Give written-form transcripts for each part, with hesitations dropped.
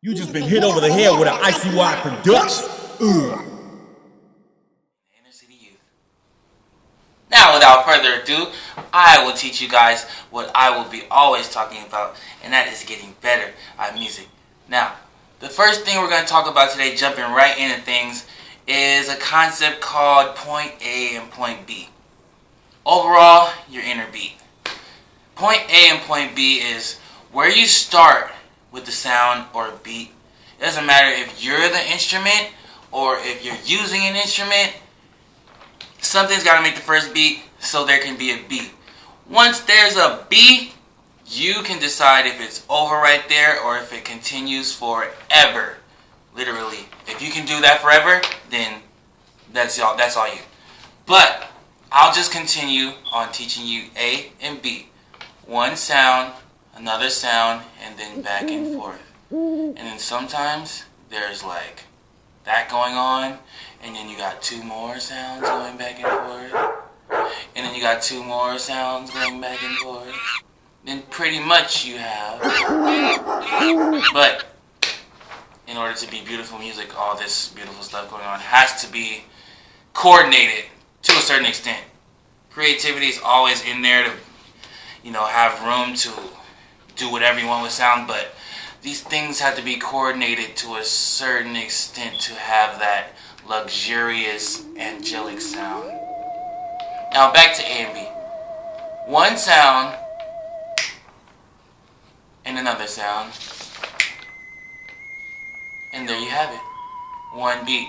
You just been hit over the head with an I.C.Y. production. Inner City Youth. Now, without further ado, I will teach you guys what I will be always talking about, and that is getting better at music. Now, the first thing we're going to talk about today, jumping right into things, is a concept called point A and point B. Overall, your inner beat. Point A and point B is where you start with the sound or beat. It doesn't matter if you're the instrument or if you're using an instrument. Something's got to make the first beat so there can be a beat. Once there's a beat, you can decide if it's over right there or if it continues forever. Literally. If you can do that forever, then that's all you. But I'll just continue on teaching you A and B. One sound, another sound, and then back and forth. And then sometimes there's like that going on, and then you got two more sounds going back and forth, and then you got two more sounds going back and forth. Then pretty much you have. But in order to be beautiful music, all this beautiful stuff going on has to be coordinated to a certain extent. Creativity is always in there to, have room to do whatever you want with sound, but these things have to be coordinated to a certain extent to have that luxurious, angelic sound. Now back to A and B. One sound and another sound, and there you have it. One beat.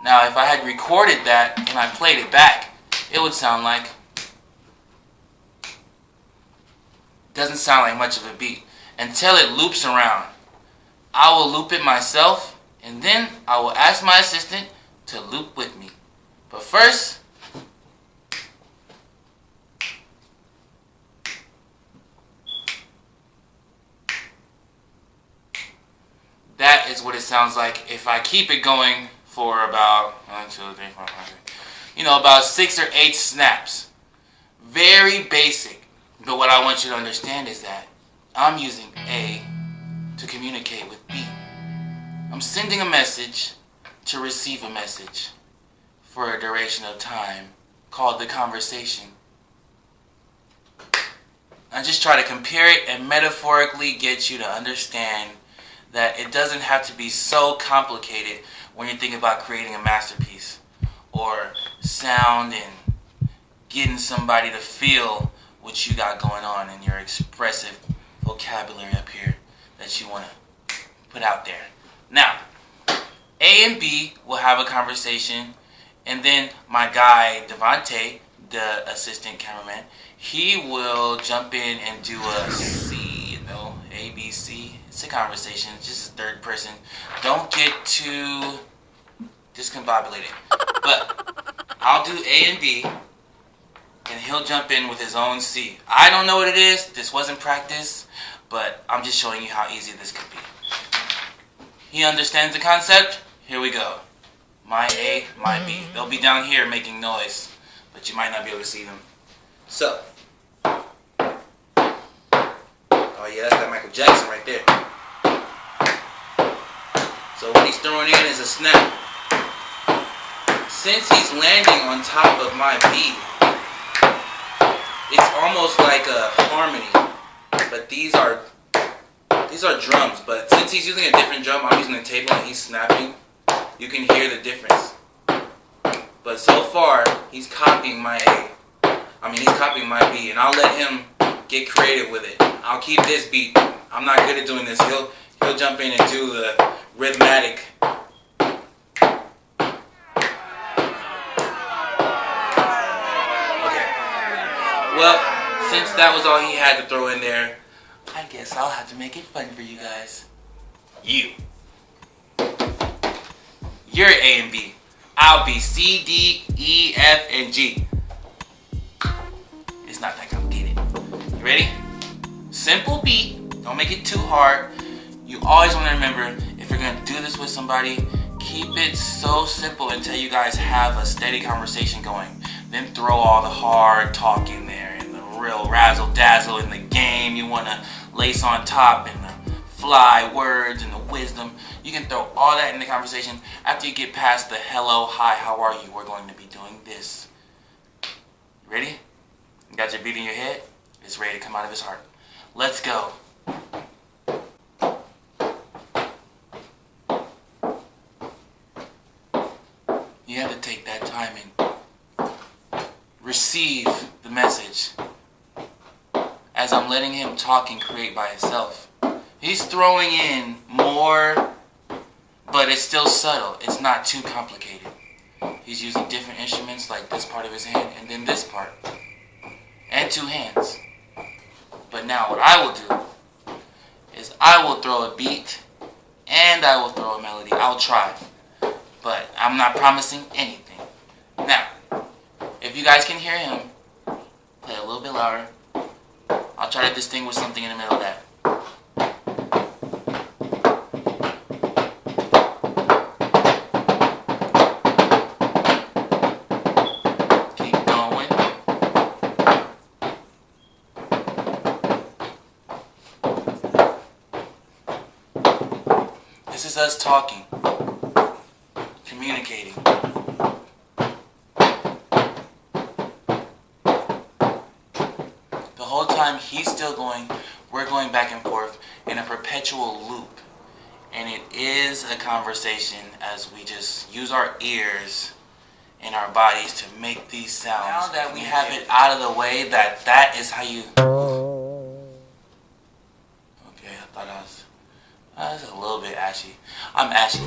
Now if I had recorded that and I played it back, it would sound like, doesn't sound like much of a beat until it loops around. I will loop it myself, and then I will ask my assistant to loop with me. But first, that is what it sounds like if I keep it going for about 1, 2, 3, 4, 5, 6, about 6 or 8 snaps. Very basic. But what I want you to understand is that I'm using A to communicate with B. I'm sending a message to receive a message for a duration of time called the conversation. I just try to compare it and metaphorically get you to understand that it doesn't have to be so complicated when you think about creating a masterpiece or sound and getting somebody to feel what you got going on in your expressive vocabulary up here that you want to put out there. Now, A and B will have a conversation, and then my guy Devante, the assistant cameraman, he will jump in and do a C, A, B, C. It's a conversation, it's just a third person. Don't get too discombobulated. But I'll do A and B, and he'll jump in with his own C. I don't know what it is. This wasn't practice, but I'm just showing you how easy this could be. He understands the concept? Here we go. My A, my B. They'll be down here making noise, but you might not be able to see them. So. Oh yeah, that's that Michael Jackson right there. So what he's throwing in is a snap. Since he's landing on top of my B, it's almost like a harmony, but these are drums. But since he's using a different drum, I'm using a table and he's snapping. You can hear the difference. But so far, he's copying my A. He's copying my B, and I'll let him get creative with it. I'll keep this beat. I'm not good at doing this. He'll jump in and do the rhythmatic. Well, since that was all he had to throw in there, I guess I'll have to make it fun for you guys. You're A and B. I'll be C, D, E, F, and G. It's not that complicated. You ready? Simple beat. Don't make it too hard. You always want to remember, if you're going to do this with somebody, keep it so simple until you guys have a steady conversation going. Then throw all the hard talk in there and the real razzle dazzle in the game you want to lace on top and the fly words and the wisdom. You can throw all that in the conversation. After you get past the hello, hi, how are you, we're going to be doing this. You ready? You got your beat in your head? It's ready to come out of his heart. Let's go. You have to take that time and receive the message as I'm letting him talk and create by himself. He's throwing in more, but it's still subtle. It's not too complicated. He's using different instruments like this part of his hand and then this part. And two hands. But now what I will do is I will throw a beat and I will throw a melody. I'll try. But I'm not promising anything. Now, if you guys can hear him, play a little bit louder. I'll try to distinguish something in the middle of that. Keep going. This is us talking, communicating. The whole time he's still going, we're going back and forth in a perpetual loop. And it is a conversation as we just use our ears and our bodies to make these sounds. Now that we have it out of the way, that is how you... Okay, I thought I was a little bit ashy. I'm ashy.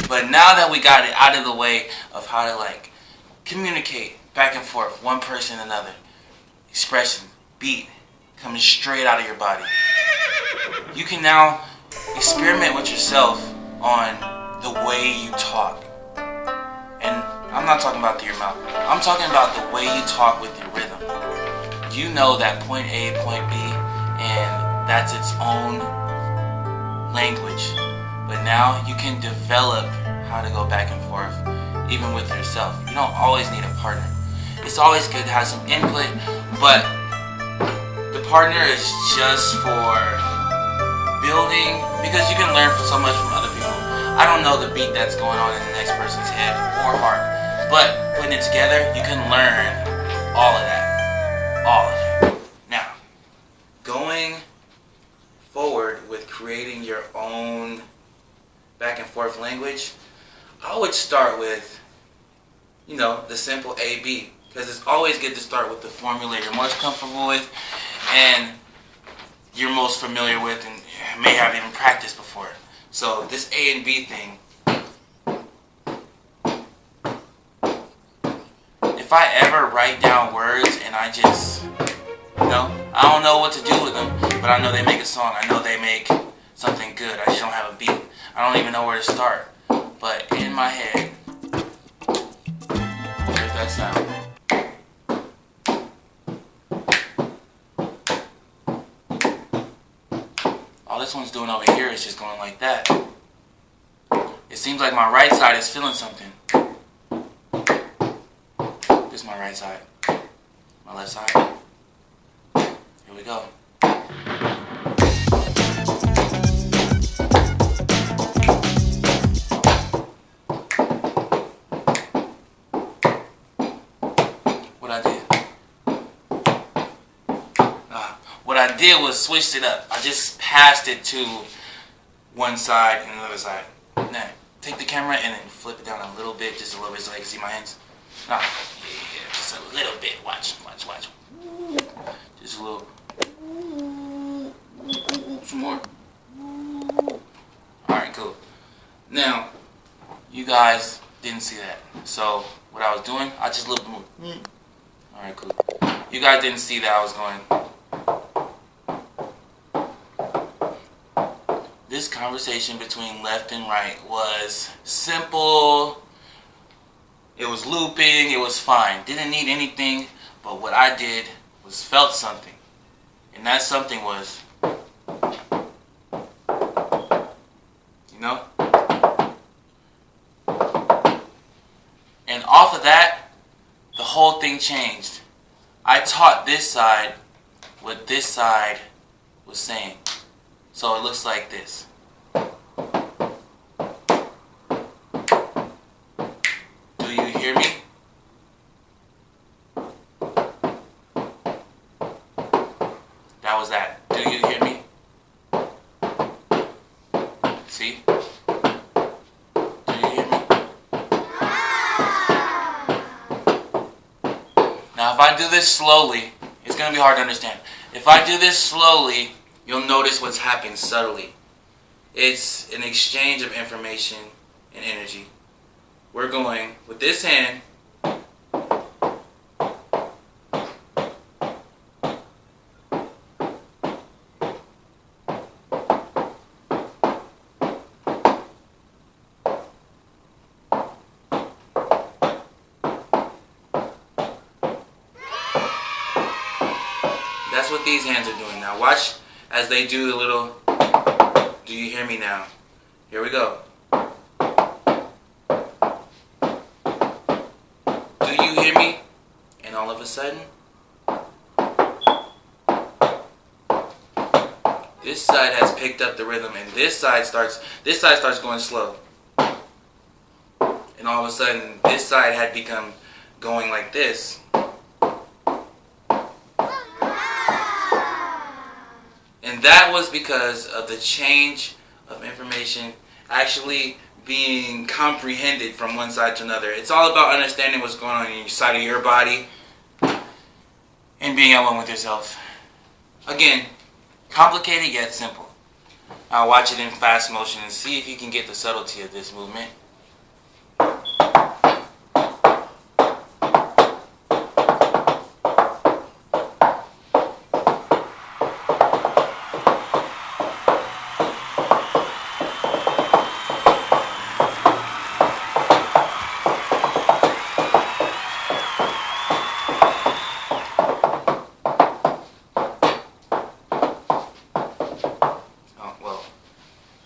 But now that we got it out of the way of how to like communicate back and forth, one person another, expression, beat, coming straight out of your body. You can now experiment with yourself on the way you talk. And I'm not talking about through your mouth. I'm talking about the way you talk with your rhythm. You know that point A, point B, and that's its own language. But now you can develop how to go back and forth, even with yourself. You don't always need a partner. It's always good to have some input, but the partner is just for building, because you can learn so much from other people. I don't know the beat that's going on in the next person's head or heart, but putting it together, you can learn all of that. All of that. Now, going forward with creating your own back and forth language, I would start with, the simple A-B, because it's always good to start with the formula you're most comfortable with and you're most familiar with and may have even practiced before. So this A and B thing, if I ever write down words and I just, I don't know what to do with them, but I know they make a song. I know they make something good. I just don't have a beat. I don't even know where to start. But in my head, there's that sound. All this one's doing over here is just going like that. It seems like my right side is feeling something. This is my right side. My left side. Here we go. What I did was switched it up. I just passed it to one side and the other side. Now, take the camera and then flip it down a little bit, just a little bit so I can see my hands. Yeah, just a little bit. Watch. Just a little. Some more. Alright, cool. Now, you guys didn't see that. So, what I was doing, I just a little bit more. Alright, cool. You guys didn't see that I was going. This conversation between left and right was simple. It was looping. It was fine. Didn't need anything. But what I did was felt something. And that something was, And off of that, the whole thing changed. I taught this side what this side was saying. So it looks like this. Do you hear me? That was that. Do you hear me? See? Do you hear me? Now if I do this slowly, it's going to be hard to understand. If I do this slowly, you'll notice what's happening subtly. It's an exchange of information and energy. We're going with this hand. That's what these hands are doing. Now watch as they do the little, do you hear me now? Here we go. Do you hear me? And all of a sudden, this side has picked up the rhythm and this side starts going slow. And all of a sudden, this side had become going like this. And that was because of the change of information actually being comprehended from one side to another. It's all about understanding what's going on in your side of your body and being at one with yourself. Again, complicated yet simple. Now watch it in fast motion and see if you can get the subtlety of this movement.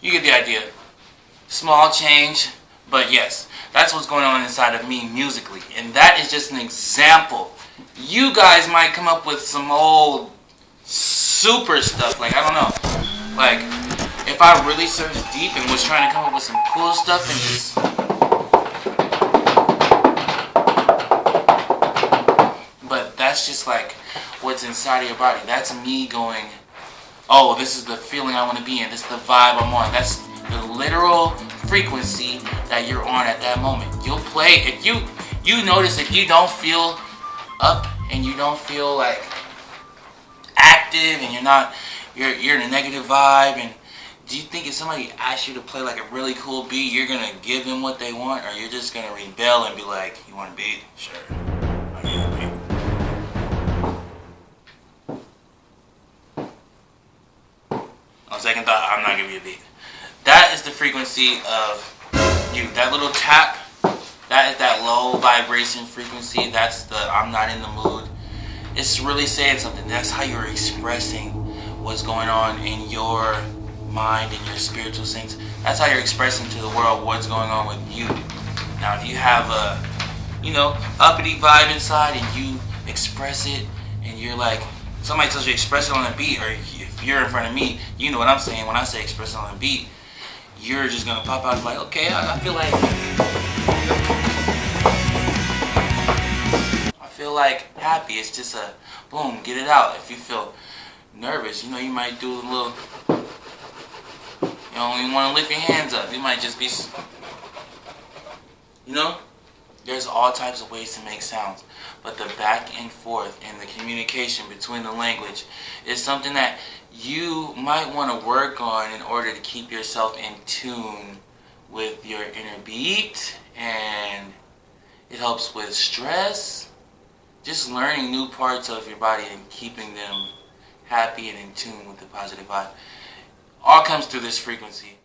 You get the idea. Small change, but yes, that's what's going on inside of me musically. And that is just an example. You guys might come up with some old super stuff, like, I don't know. Like, if I really searched deep and was trying to come up with some cool stuff and just... But that's just like what's inside of your body. That's me going... Oh, this is the feeling I want to be in. This is the vibe I'm on. That's the literal frequency that you're on at that moment. You'll play, if you notice, if you don't feel up and you don't feel like active and you're in a negative vibe, and do you think if somebody asks you to play like a really cool beat, you're going to give them what they want, or you're just going to rebel and be like, you want a beat? Sure. I'll give you a beat. On second thought, I'm not giving you a beat. That is the frequency of you. That little tap, that is that low vibration frequency. That's the I'm not in the mood. It's really saying something. That's how you're expressing what's going on in your mind and your spiritual sense. That's how you're expressing to the world what's going on with you. Now, if you have a, uppity vibe inside and you express it and you're like, somebody tells you express it on a beat, or if you're in front of me, you know what I'm saying when I say express it on a beat, you're just going to pop out and be like, okay, I feel like happy. It's just a boom, get it out. If you feel nervous, you might do a little, you don't even want to lift your hands up. You might just be, there's all types of ways to make sounds. But the back and forth and the communication between the language is something that you might want to work on in order to keep yourself in tune with your inner beat, and it helps with stress. Just learning new parts of your body and keeping them happy and in tune with the positive vibe. All comes through this frequency.